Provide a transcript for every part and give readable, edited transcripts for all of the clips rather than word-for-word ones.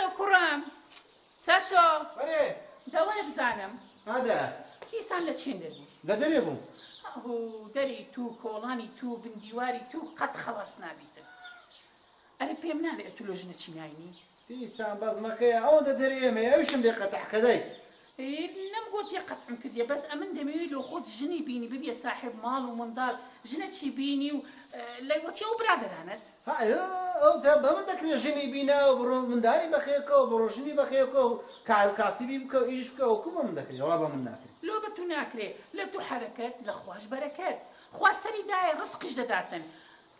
چاتۆ کوڕم چاتۆ بەرێ دەوای بزانم هذا دیسان لە چین دەبی لە دەرێ بووم دەری تو کۆڵانی تو بندیواری تو قەت خەڵاس نابیتن ئەرە پێم نابێت تو لە ژنە چی ناینی دیسان بەزمەکەیە ئەوەندە دەرێمێ ئەوشم لێ قەتەحکەدەی نەمگوتی قەتعم کردێ بەس ئەمن دەمەوێت لە خۆت ژنی بینی ببێ ساحب ماڵ و منداڵ ژنە چی بینی و لە وەچی ئەو برادرانت ئەو بە من دەکرێت ژنی بینا و بڕۆ منداری بەخێکەوە بڕۆ ژنی بەخێکەوە و کاسیبی بکە و ئیش بکە و کومە من دەکرێت وڵا بە من ناکرێت لۆ بە تو ناکرێت لە تو حەرەکەت لە خوش بەرەکەت خوا سەری دایە ڕزقیش دەداتن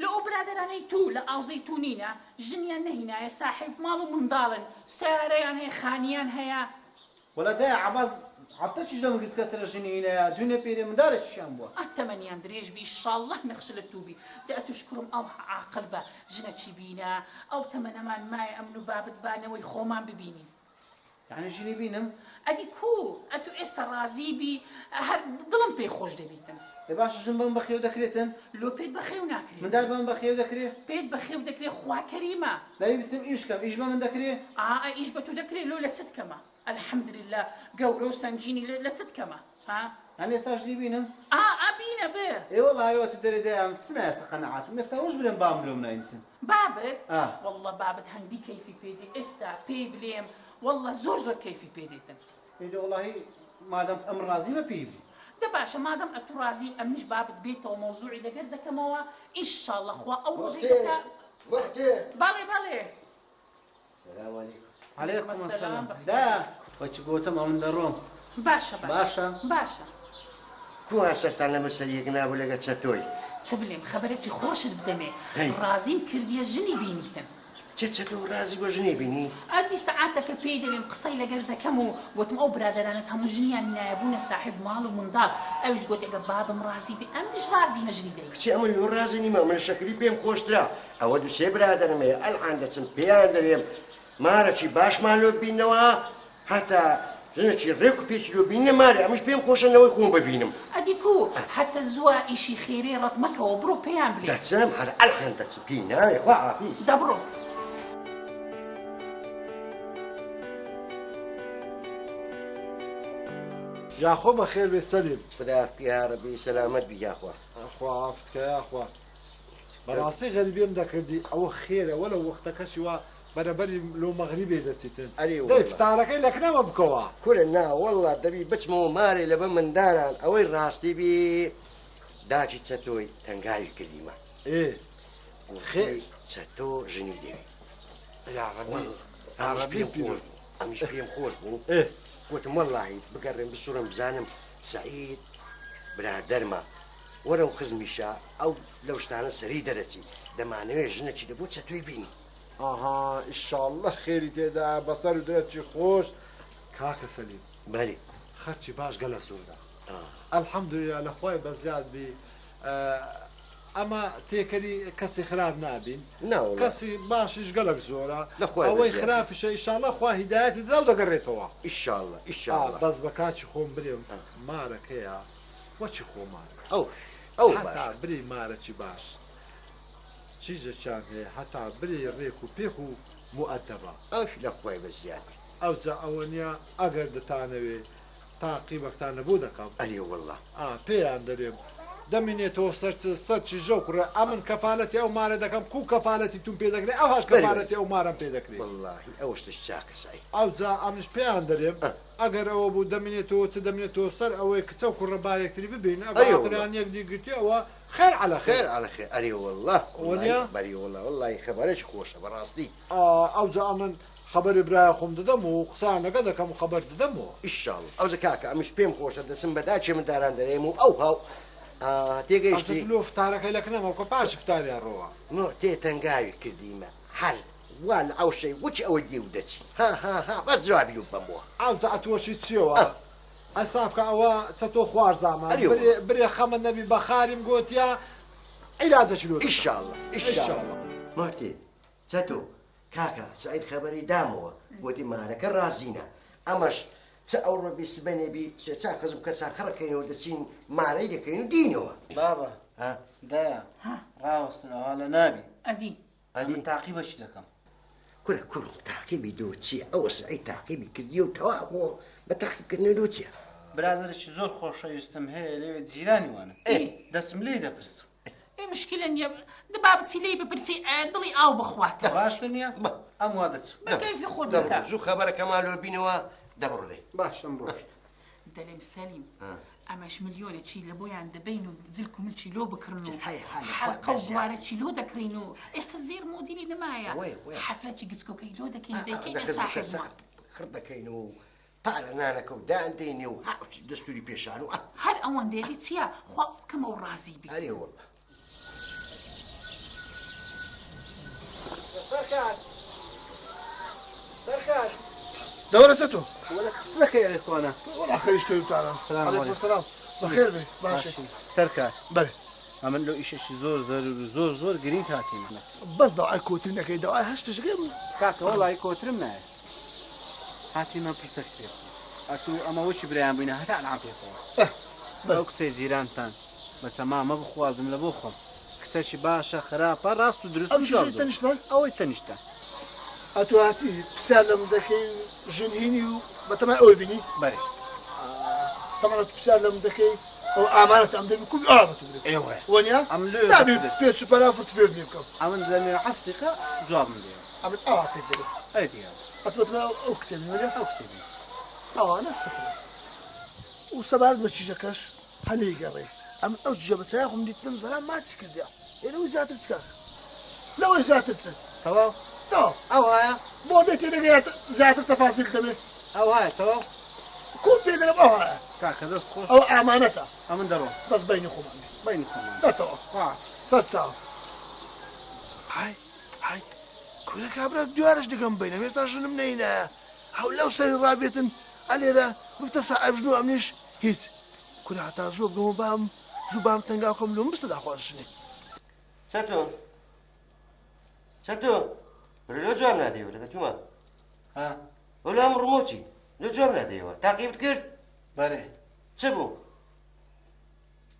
لە ئەو برادرانەی تو لە ئاوزەی تو نینە ژنیان نەهینایە ساحب ماڵ و منداڵن سیارەیان هەیە خانیان هەیە وەلا دایە عەباس هەفتە چیش لەم ریسکەترە ژنی هینەیە دوێنێ پێرێ مندارێکیشیان بووە ئەتەمەنیان درێژ بی ئیشاڵڵە نەخش لە تووبی دە توش کوڕم ئەو عاقڵ بە ژنە چی بینە ئەو تەمەنەمان مایە ئەمن و بابت بانەوەی خۆمان ببینین یعنی ژنی بینم ئەدی کو ئەتو ئێستا ڕازی بی هەر دڵم پێی خۆش دەبیتن ێ باشە ژن بەم بەخێو دەکرێتن لۆ پێت بەخێو ناکرێت مندار بەم بەخێو دەکرێت پێت بەخێو دەکرێت خوا کەریمە دەبی بچم ئیشکەم ئیش بە من دەکرێت ئیش بە تو دەکرێت لۆ لە چت کەمە الحەمدلله گەورە و سەنجینی لە چت کەمە هەن ئێستا ژنی بینم ئەبینە بێ ئێوە لایەوە تو دەرێ دەیان چنە ئێستا قەنەعاتم ئێستا وش برێم بام لۆم ناینتن بابت والله بابت هەندی کەیفی پێدێ ئێستا پێی بلێم والله زۆر کەیفی پێدێتن ئێجا وڵاهی مادەم ئەم ڕازی بە پێی بی دە باشە مادەم ئەتو ڕازی ئەمنیش بابت بێتەوە مۆزوعی لەگەر دەکەمەوە ئینشاءڵڵە خوا ئەو ڕۆژەی دەکا باڵێ سلام علیکم عەلەیکوم ئەسەلام دا وەچ گۆتم ئەوەن دەڕۆم باشە کوها سەرتان لەمە سەریەک نابوو لەگە چەتۆی چ بلێم خەبەرێکی خۆشت بدەمێ ڕازیم کردیە ژنی بینیتن چەتۆ ڕازی بۆ ژنێ بینی ئەدی سەعاتەکە پێی دەڵێم قسەی لەگەر دەکەم و گوتم ئەو برادرانت هەموو ژنیان نایەبوونە ساحب ماڵ و منداڵ ئەویش گوت ئەگە بابم ڕازی بێ ئەمنیش ڕازی هەژنی دەی کچی ئەمە لۆ ڕازی نیمە من شەکری پێم خۆشترا ئەوە دووسێ برادەرمەیە ئەلعان دەچم پێیان دەرێم مارەی باشمان لۆ بینەوە هەتا ژنێکی ڕێک و پێچی لۆ بینە مارێ ئەمەش پێم خۆشەنەوەی خۆم ببینم ئەدی کو هەتە زووە ئیشی خێرێ ڕەتمەکەوە بڕۆ پێیان بڵێ دەچم هەر ئەلعان دەچم پێی ناوێ خوا عافیز دەبڕۆ یاخۆ بەخێر بێ سەلیم خدا یا ڕەبی سەلامەت بی یاخوا خوا ئافتکە یاخوا بەڕاستی غەریبێم دەکردی ئەوە خێرە وەلە وەختەکەشی وا بەرەبەری لۆ مەغریبێ دەچیتن دەی فتارەکەی لەکنەوە بکەوە کورە نا وەڵڵا دەبی بچمەوە مارێ لەبە منداران ئەوەی ڕاستی بی داچی چەتۆی تەنگاوی کردیمە خێ چەتۆ ژنی دەوی ئەمیش پێم خۆش بوو گوتم وەڵڵاهی بگەڕێم بسوورم بزانم سەعید برادەرمە وەرە و خزمیشە ئەو لەو شتانە سەری دەرەچی دەمانەوێت ژنەچی دەبوو چەتۆی بینی ئاها ئیشاڵڵە خێری تێدا بەسەر و درەچی خۆش کاکە سەلیم بەری خەرچی باش گەلە سوورە ئەلحەمدولیا لەخوای بەزیاد بی ئەمە تێکەری کەسی خراپ نابین کەسی باشیش گەلک زۆرە ئەوەی خراپیشە ئیشاڵڵە خوا هیدایەتی دەدا و دەگەڕێتەوە ئیشاڵڵە ئیشاڵڵە بەس بە کاچی خۆم برێم مارەکەیە وەچی خۆمارە ئەو بری مارەی باش چیزێکیان هەیە هەتا بری ڕێک و پێک و موئەدەبە ئەوش لەخوای بەزیاد ئەوجا ئەوە نییە ئەگەر دەتانەوێ تاقیبەکتان نەبوو دەکەم ئەلی وەڵڵا پێیان دەرێم دەمێنێتەوە سەرچی ژەو کوڕە ئەمن کەفالەتی ئەو مارە دەکەم کو کەفالەتی تون پێ دەکرێت ئەو هاش کەفالەتی ئەو مارەم پێ دەکرێت وەڵڵاهی ئەوەشتش چاکەسایی ئەوجا ئەمش پێیان دەرێم ئەگەر ئەوە بوو دەمێنێتەوە چ دەمێنێتەوە سەر ئەوەی کچە و کوڕە بایەکتری ببین ئەگەڕان یەک دیگرتی ئەوە خێر على خێر على خێر ئەری وەڵڵا بەری وەڵڵا وەڵڵاهی خەبەرێکی خۆشە بەڕاستی ئەوجا ئەمن خبری برای خۆم دەدەم و قسانەکە دەکەم و خەبەر دەدەمەوە ئیشاڵڵ ئەوجا کاکە ئەمش پێم خۆشە دەچم بەداچێ منداران دەرێم و ئەو هاو تێگەیشتی لۆ فتارەکەی لەکنەمەوە کە پاش فتاریان ڕۆوە تێ تەنگاوی کردیمە هەر وا لە ئەو شەی وچ ئەوە دی و دەچی ها بەس جوابی و بەمەوە ئەوجا ئەتۆشی چیەوە ئەسافکە ئەوە چەتۆ خوارزامە برێ خەمە نەبی بەخاریم گۆتیا عیلاجەکی لۆ ئیشاڵڵە ئیشاڵڵە مارتێ چەتۆ کاکە سعید خەبەری دامەوە گوتی مارەکە ڕازینە ئەمەش چه ئەو ڕۆبی سبەنێبی سێچا خزم کەسان خەڕەکەینەوە دەچین مارەی دەکەین و دینەوە بابە دایە ڕاوەستنەوە لە نابی ئەدی ئەدی تاقیبەچی دەکەم كورم تعقیبی دۆ چییە ئەوە سعید تعقیبی کردی و تەوا خۆ بە تعقیبکردنەوە دۆ چییە برادرێکی زۆر خۆشەویستم هەیە لێوێ جیرانی وانم دەستم لێ دەپرسم مشكلة إني دبابة سيلي ببرسي دلي أو بخوات باشتر نییە ئەم وا دەچم كيف يخود لك زوو خەبەرەکە مالۆ بینەوە دەبڕ لێ باش ئەم ڕۆژ دليم سليم أماش مليون تشي لبوي عند بينو زلكم الشي لو بكرنو هاي حلقة وبوارة تشي لو دكرينو استزير موديني نمايا حفلة تشي قسكو كي لو دكين دكين صاحب ما خردەکەینەوە پارە نانەکە و دادەینێ و دەستوری پێشان و هەر ئەوەن دێری چییە خوا بکەمە و ڕازی بی هەرێوە سەرکار دورة ستو ولا تفلك يا إخوانا والله خير اشتري بتاعنا عليكم السلام بخير بي ماشي سەرکار بله ئەمن لەو ئیشەشی زۆر زۆر گرنگ هاتیمە بس دعاء كوترين كي دعاء هشتش قبل کاکە وەڵی کۆترم نایە هاتیمە پرسەک پێ ئەتو ئەمە وەچی برایان بووینە هەتا ئەنعام پێخۆوە ئەو کچەی جیرانتان بە تەمامە بخوازم لە بۆ خۆم کچەکی باشە خراپە ڕاست و دروست أمشي شيء تنشتمان ئەوەی تەنیشتە أتو هاتي بسالم دكي جنهيني بتما أوي بني بەێ طبعا بسالم دكي أو أمانة أمدن بكل بتدري ئێوە ونيا ئەم لێ نبي بيت سوبر أفرت في اليوم ئەمن لەمێ حەسیقە جواب من دێ أمد كده ئەی دیار أتبتما أكسب ولا ئەو کچێ بی أنا الصفر وسبعة بتشجكش هلي قري أم أوجبتها ياهم دي تنزل ما تسكت يا لو زاتتك لو زاتتك تەواو تو ئەو هایە بوديتي لقيت زات التفاصيل تبي ئەو هایە تەواو كل بيدرب أوها کاکە دەست خۆش أو أمانتها ئەمن دەڕۆ بس بيني خومن بینی خۆمان لا تو وا صار صار هاي كل كابرا دوارش دقم بينهم يستاشون منينا هاو لو سير رابطن علي لا بتسع بجنو أمنيش هيت كل حتى زوب قوم بام زوبام تنقاكم لهم مستدع خواشني چەتۆ لۆ جواب نادەیەوە لەگە تومە ئەو لام ڕمۆچی لۆ جواب نادەیەوە تاقیبت کرد بەێ چ بوو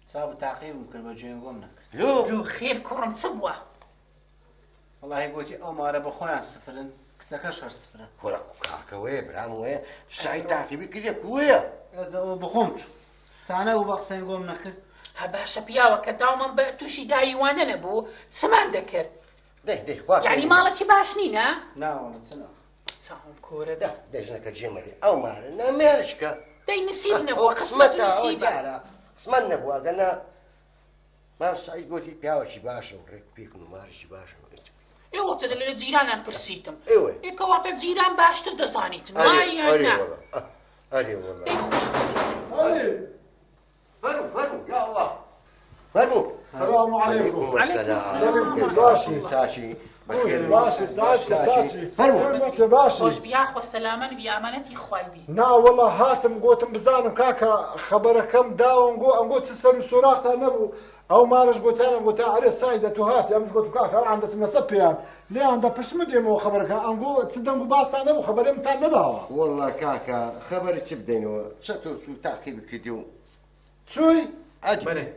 چا بە تاقیبم کرد بە جوێنگۆم نەکرد لو خير كرم سبوة وڵی گوتی ئەو مارە بە خۆیان سفرن کچەکەش هەر سفرە خۆرا کاکەوەیە برام وەیە سعید تاقیبی کردە کوەیە بخۆم چوو چانە و بە قسەین گۆم نەکرد هباشا بياوة كداوما بأتوشي داي وانا نبو تسمان دكر يعني مالك باش نينا ناوەڵە چنە تساهم كورة ده دەژنەکە جێمەری ئەو مارە نامێرشکە داي نسيب نبو قسمت نسيبة قسمت نەبووە گەنە مام سعید گوتی پیاوەکی باشە و ڕێک پێکن و مارشی باشە ايوه تدل الجيران انا برسيتم ايوه كوات الجيران باش تدزانيت ما يعني اري والله فرو يا الله فرو السلام عليكم وعليكم السلام باشي تاشي بخير باشي سعادتك فرو باشي خوش بياخو السلامة بأمانتي خوايبي نا والله هاتم قوتم بزانم كاكا خبركم داون قو تسالو سوراختا نبو او مارش قوتانا قوتا عليه سايدة هاتي امش قوت كاكا عند اسمه سبيان ليه عند بشمدي مو خبرك انقو تصدق باستا نبو خبري متى نداوا والله كاكا خبري تبدينو شتو شو تعقيب كيديو شوي اجي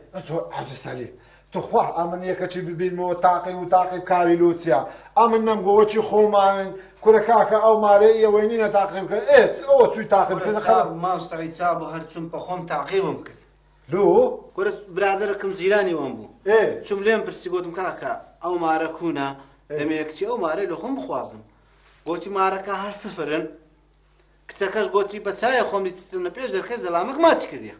عجز سالي تخواه امن يكتشي ببين مو تعقيب كاري لوتسيا امن نمقو وشي خومان كورا كاكا او ماري وينينا تعقيب ايه او شوي تعقيب كذا خبر ما مستعيد صعب هرتشم بخوم تعقيبهم كده لو كورت برادركم زيراني وامبو ايه شوم لين برسي قوتم كاكا او ماركونا دميكسي او ماري لخوم بخوازم قوتي ماركا هر سفرن كتاكاش قوتي بتسايا خوم دي تتمنى بيش در خيز زلامك ما تكرديا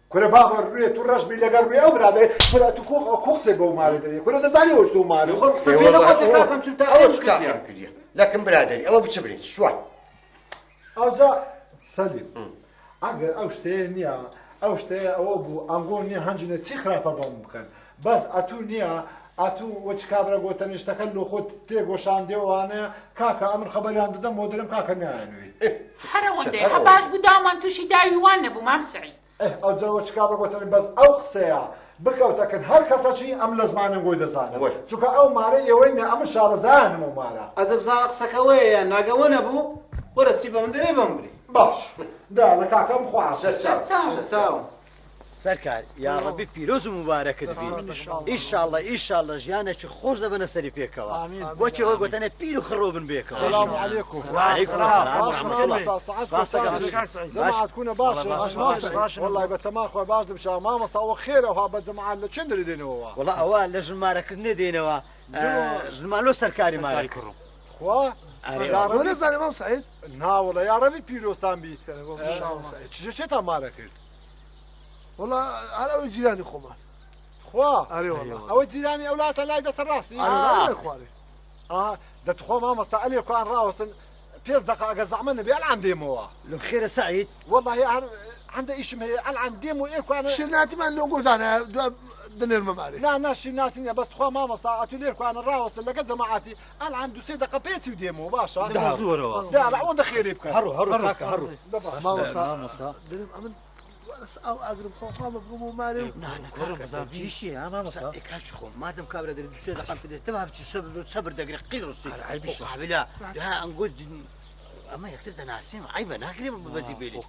كورا بابا روي تو رش بي لغا روي او برادر كورا تو كوخسي بو ماري دري كورا دزاني وش تو ماري خوم سفينه قوتي كاكم شو كرديا لكن برادري اما بتشبرين سوال او زا سليم اگر اوشتينيا اوشتي او بو انغوني هنجنه تي خرافه بمكان بس اتو نيا اتو وش كابرا قوتن اشتكلوا خد تيغو شاندي وانا كاكا امر خبري عند دم مودرم كاكا نيانوي حرام دي حباش بداوان توشي داي وانا بو مام سعيد او زا وش كابرا قوتن بس او خسيا بكوتا كان هر كساشي ام لازمان نقول دزانه سوكا او ماري وين ام شارزان مو مارا ازب زارق سكوي ناغون ابو ورا سيبا من دري بمبري باش دا لكاكا مخواص شرطاو سەرکار یا ڕەبی پیرۆز و مبارەکت بین ئیشاڵڵە ژیانێکی خۆش دەبنە سەری پێکەوە بۆچی ئەوە گوتەنە پیر و خڕۆ بن بێکەوە سلام علیکم جەماعەتکوونە باشە وەڵای بەتەمان خۆی باش دەبشە مامۆستا ئەوە خێرەوە بە جەماعەت لە چێن دەریدێنەوە وەڵا ئەوە لە ژمارەکردنێ دێنەوە ژمالۆ سەرکاری ماڵی کوڕم خوا نەزانێ مام سعید ناوەڵە یا ڕەبی پیرۆستان بی چ چێتان مارە کرد وەڵا هەر ئەوەی جیرانی خۆمان خوا ئەوە جیرانی ئەولاتە لای دەسەر ڕاستی خوارێ دەتخوا مامۆستا ئەلێکوان ڕاوەستن پێنج دقە ئەگە زەحمە نەبێ ئەلعان دێمەوە لە خێرە سعید والله هەر هەندە ئیشم هەیە ئەلعان دێم و ئێکوانە شێناتیمان لۆ گۆدانە دەنێرمە مارێ ناشی ناتینە بەس تخوا مامۆستا ئەتو لێرکوانە ڕاوەستن لەگە جەماعەتی ئەلعان دوسێ دقە پێچی و دێمەوە باشە زۆرەوە ئەوەندە خێری بکە هەڕوو کاکە هەڕوو مامۆستا دەرم ئەمن ئەو ئاگرم خۆخوامە بگوم و مارێ کاچ خۆم مادەم کابرا دەری دوسێ دقم پێ دێت تەوا بچی سەبر دەگری قیڕسی قابلا ها ئەنگۆ ئەمە یەکتر دەناسیم عیبە ناکرێم بەجی بێلی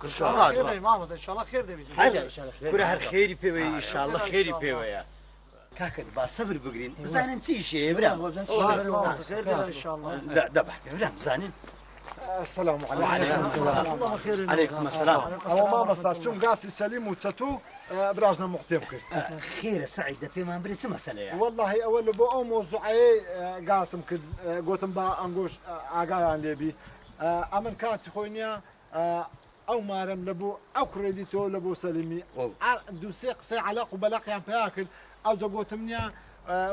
کورە هەر خێری پێوەیە ئینشاڵڵە خێری پێوەیە کاکت با سەبر بگرین بزانن چی شێ برا برا بزانین السلام عليكم السلام ئەوە مامۆستا چوم گاسی سەلیم و چەتوو براژنە مختێم کرد خێرە سعید دە پێمان برێت چ مەسەلەیە واللهی ئەوە لە بۆ ئەو مۆزوعەیە گاسم کرد گوتم با ئەنگۆش ئاگایان لێبی ئەمن کاتی خۆی نییە ئەو مارم لە بۆ ئەو کوڕێدی تۆ لە بۆ سەلیمی دووسێ قسەی عەلاق و بەلاقیان پیا کرد ئەو جە گوتم نییە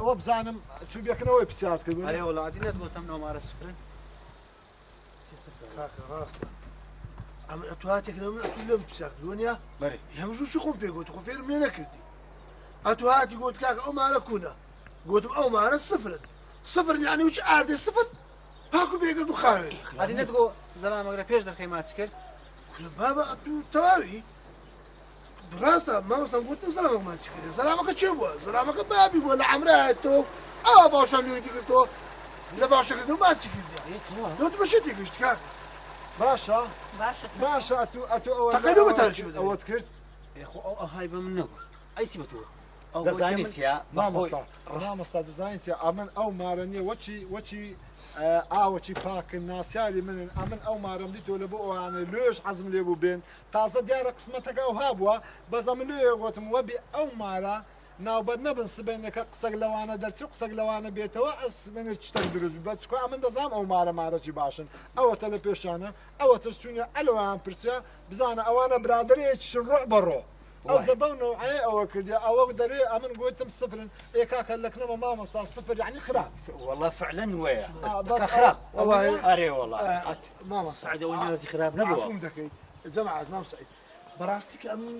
وە بزانم چوبێکنەوەی پرسیار کردو ئەرێ وڵاتی نێت گوتم نۆمارە سفرن کاکە ڕاستە ئەمە ئەتواتێک لە من ئەتوو لێم پرسیاردووە هەمژوو چی خۆم پێگوت خۆ فێرم لێ نەکردی ئەتو هاتی گوت کاکە ئەو مارە کوونە گوتم ئەو مارە سفرن یعنی وچ ئاردێ سفر پاکو بێگرد و خاوێ ئەدی نێت بۆ زەلامەگرە پێش دەکەی ماچ کرد بابا ئەتوو تەواوی ڕاستە مامۆستام گوتم زەلامەک ماچ کرد زەلامەکە چێ بووە زەلامەکە بابی بووە لە عەمرایەتەوە ئەوە باشان لێتی کردەوە لە باشەکردن ماچی کردی دۆت بەشێتی گەشت کاکە باشە ئەتو تەقەیدۆ بەتان شو ئەوەت کرد ئەو های بە من نەبوو ئەیسی بە تۆ دەزانیسیا مامۆستا دەزانیسیا ئەمن ئەو مارە نییە وەچی ئاوەچی پاکن ناسیاری منن ئەمن ئەو مارەم دیتۆ لە بۆ ئەوانە لێش حەزم لێ بوو بێن تازە دیارە قسمەتەکە و هابووە بەزە من لێ گوتم وەبی ئەو مارە ناوبەت نەبن سبێنەکە قسەک لەوانە دەرچی قسەک لەوانە بێتەوە ئەسبێنێت چتەک دروست بەچکۆ ئەمن دەزام ئەو مارەی باشن ئەوەتە لە پێشانە ئەوەتە چوونە ئەلەوەیان پرسیە بزانە ئەوانە برادێکی ڕۆ بەڕۆ ئەو زەبەونەوە ئەوە کردی ئەوە دەرێ ئەمن گوتم سفرن ئێکاکە لەکنەوە مامۆستا سفر یعنی خراپ والله فعلا وەیە خراپ ئەرێ وڵا ماما سعید ئەوە نیازی خراپ نەبووە عفوم دەکەیت جەماعەت مام سعید بەڕاستی کە ئەمن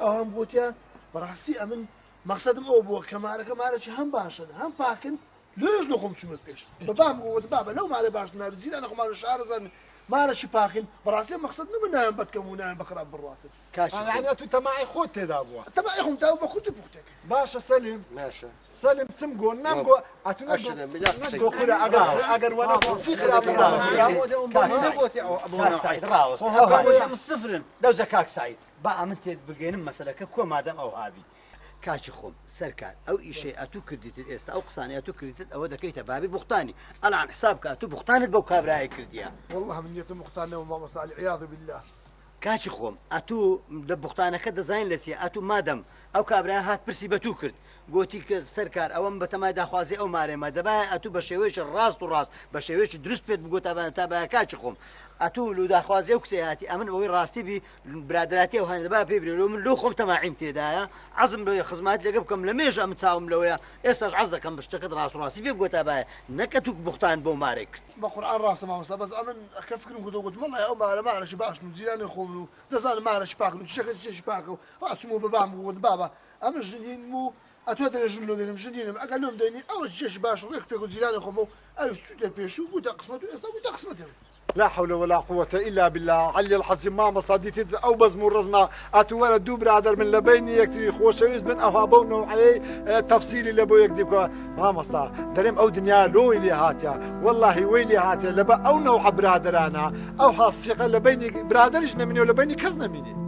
ئەوان بۆتیان بەڕاستی ئەمن مەقسەدم ئەو بووە کە مارەکە هەم باشن هەم پاکن لێش نەخۆم چومت پێش بەبام گوت بابە لەو مارە باش ناری زیرا نەخۆمان شارەزان مارەشی پاکن بەڕاستی مەقسەد نمە نایەن بەدکەم و نایەن بەخراپ بڕاتن کاشە تو تەماعی خۆت تێدا بووە تەماعی خۆم تا بە خۆت پوختێک باشە سەلیم سەلیم چم گۆ نامگۆ ئەتونەگۆ قورە ئەگەر وەرە چی خراپ سفرن دەوزە کاک سعید با ئەمن تێت بگەێنم مەسەلەکە کۆ مادەم ئەو هابی کاچی خۆم سەرکار ئەو ئیشەی ئەتوو کردیتت ئێستا ئەو قسانی ئەتوو کردیتت ئەوە دەکەیتە بابی بوختانی ئەلان حساب کە ئەتوو بوختانت بەو کابرای کردیە والله من نیەتم بوختانەوە مامۆستا عیاذ بالله کاچی خۆم ئەتوو لە بوختانەکە دەزانین لە چیە ئەتوو مادەم ئەو کابرای هات پرسی بەتوو کرد گوتی کە سەرکار ئەوەم بە تەمای داخوازی ئەو مارێمە دەبایە ئەتوو بە شێوەیەکی ڕاست و ڕاست بە شێوەیەکی دروست پێت بگوتابانە تا بە کاچی خۆم ئەتوو لو داخوازی ئەو کسێ هاتی ئەمن ئەوەی ڕاستی بی برادراتی ئەو هەندە با پێ برێ من لۆ خۆم تەماعیم تێدایە عەزم لۆیە خزمات لەگە بکەم لە مێژ ئەم چاوم لەوەیە ئێستاش عەز دەکەم بە شتەکەت ڕاست و ڕاستی پێ بگوتابایە نەکە توو بوختان بۆ مارێک کرد بە قورئان ڕاستە مامۆستا بەس ئەمن کە فکرم کردو گوت وەڵڵی ئەو مارەشی باشن و جیرانی خۆم و دەزانم مارەشی پاکن و چێشی پاکە و ئاچمەوە بەبام گوت بابە ئەمە ژنین و ئەتوە دەژن لۆ دێنم ژنینم ئەگەر لۆم دێنی ئەوە چێشی باش ڕێک پێک و جیرانی خۆم و ئەوش چوتە پێش و گوتە قسمەت و ئێستا گوتە قسمەتم لا حول ولا قوة إلا بالله علي الحزم ما مصاديت أو بزمو الرزمة أتولى دو برادر من لبيني يكتري خوشويز من أهابون وعلي تفصيلي لبو يكتب ما مصطا دريم أو دنيا لو إلي هاتيا والله ويلي هاتيا لبا أو نوع برادرانا أو هالثقة لبيني برادرش نمني ولبيني كز نمني